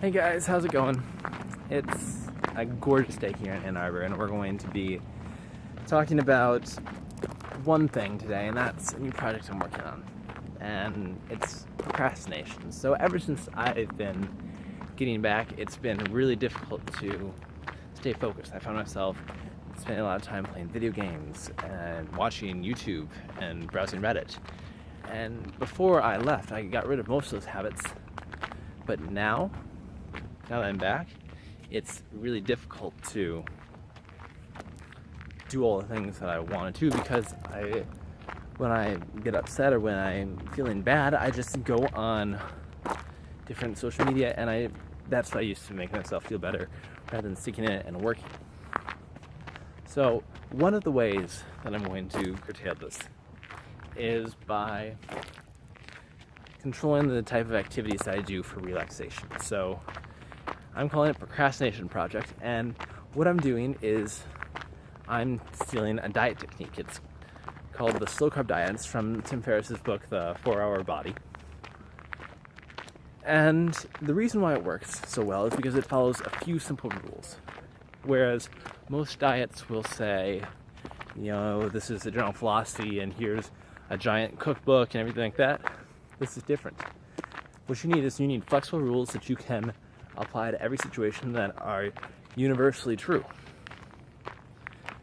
Hey guys, how's it going? It's a gorgeous day here in Ann Arbor, and we're going to be talking about one thing today, and that's a new project I'm working on, and it's procrastination. So ever since I've been getting back, it's been really difficult to stay focused. I found myself spending a lot of time playing video games and watching YouTube and browsing Reddit. And before I left, I got rid of most of those habits, but now that I'm back, it's really difficult to do all the things that I want to do because when I get upset or when I'm feeling bad, I just go on different social media, and that's what I used to make myself feel better rather than sticking in it and working. So one of the ways that I'm going to curtail this is by controlling the type of activities that I do for relaxation. So I'm calling it Procrastination Project, and what I'm doing is I'm stealing a diet technique. It's called the slow carb diet. It's from Tim Ferriss's book, The 4-Hour Body. And the reason why it works so well is because it follows a few simple rules. Whereas most diets will say, this is the general philosophy and here's a giant cookbook and everything like that. This is different. What you need flexible rules that you can apply to every situation that are universally true.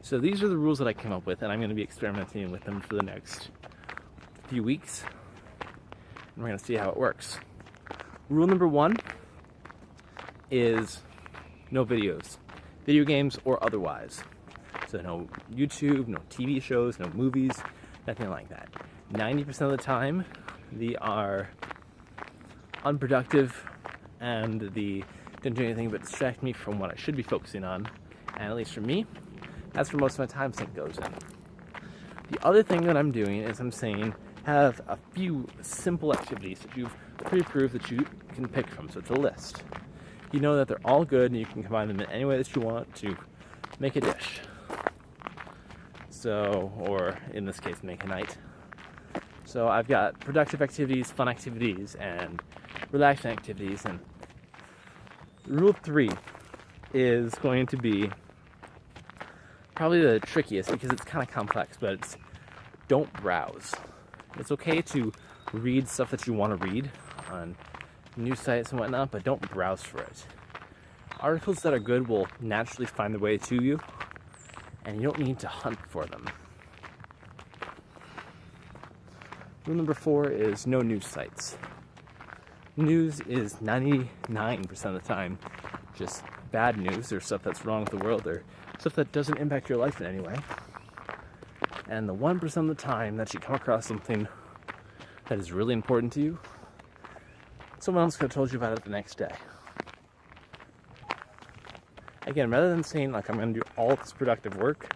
So these are the rules that I came up with, and I'm going to be experimenting with them for the next few weeks, and we're going to see how it works. Rule number 1 is no videos, video games or otherwise. So no YouTube, no TV shows, no movies, nothing like that. 90% of the time, they are unproductive and they don't do anything but distract me from what I should be focusing on. And at least for me, that's where most of my time sink goes in. The other thing that I'm doing is I'm saying have a few simple activities that you've pre-approved that you can pick from. So it's a list. You know that they're all good and you can combine them in any way that you want to make a dish. So, or in this case, make a night. So I've got productive activities, fun activities, and relaxing activities. And rule 3 is going to be probably the trickiest because it's kind of complex, but it's don't browse. It's okay to read stuff that you want to read on news sites and whatnot, but don't browse for it. Articles that are good will naturally find their way to you, and you don't need to hunt for them. Rule number 4 is no news sites. News is 99% of the time just bad news or stuff that's wrong with the world or stuff that doesn't impact your life in any way. And the 1% of the time that you come across something that is really important to you, someone else could have told you about it the next day. Again, rather than saying I'm going to do all this productive work,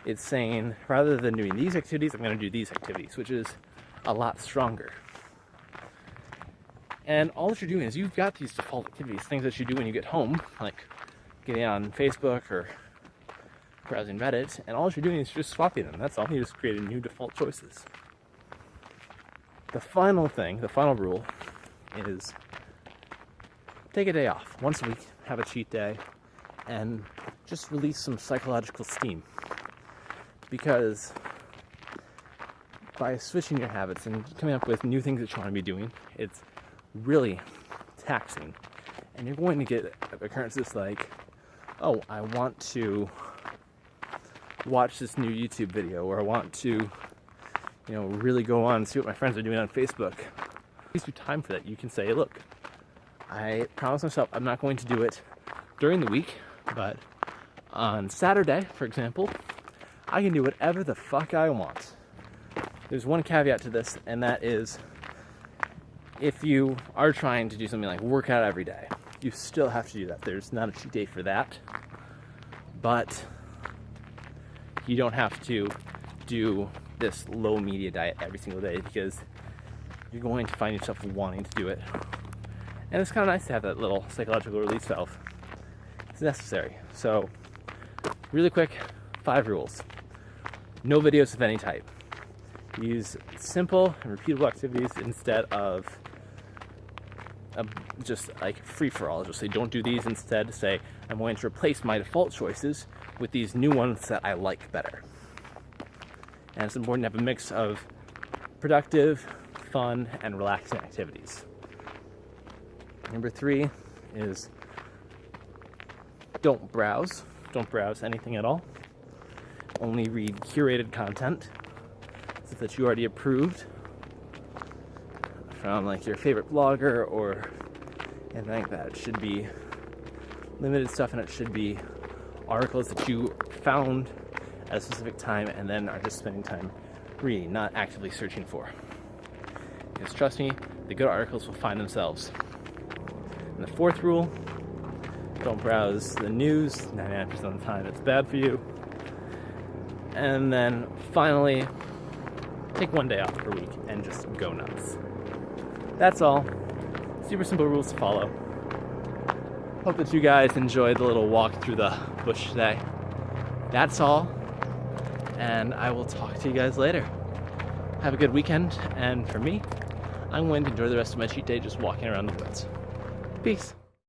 it's saying rather than doing these activities, I'm going to do these activities, which is a lot stronger. And all that you're doing is you've got these default activities, things that you do when you get home, like getting on Facebook or browsing Reddit, and all you're doing is just swapping them. That's all. You just create new default choices. The final rule is take a day off. Once a week, have a cheat day, and just release some psychological steam. Because by switching your habits and coming up with new things that you want to be doing, it's really taxing. And you're going to get occurrences like, oh, I want to watch this new YouTube video, or I want to, really go on and see what my friends are doing on Facebook. Gives you time for that. You can say, look, I promise myself I'm not going to do it during the week, but on Saturday, for example, I can do whatever the fuck I want. There's one caveat to this, and that is if you are trying to do something like work out every day, you still have to do that. There's not a cheat day for that, but you don't have to do this low media diet every single day because you're going to find yourself wanting to do it. And it's kind of nice to have that little psychological release valve. It's necessary. So, really quick, 5 rules. No videos of any type. Use simple and repeatable activities instead of just like free for all. Just say don't do these. Instead, say I'm going to replace my default choices with these new ones that I like better. And it's important to have a mix of productive, fun, and relaxing activities. Number 3 is don't browse. Don't browse anything at all. Only read curated content, stuff that you already approved from like your favorite blogger or anything like that. It should be limited stuff, and it should be articles that you found at a specific time and then are just spending time reading, not actively searching for. Because trust me, the good articles will find themselves. And the 4th rule, don't browse the news. 99% of the time it's bad for you. And then finally, take one day off per week and just go nuts. That's all. Super simple rules to follow. Hope that you guys enjoyed the little walk through the bush today. That's all. And I will talk to you guys later. Have a good weekend. And for me, I'm going to enjoy the rest of my cheat day just walking around the woods. Peace.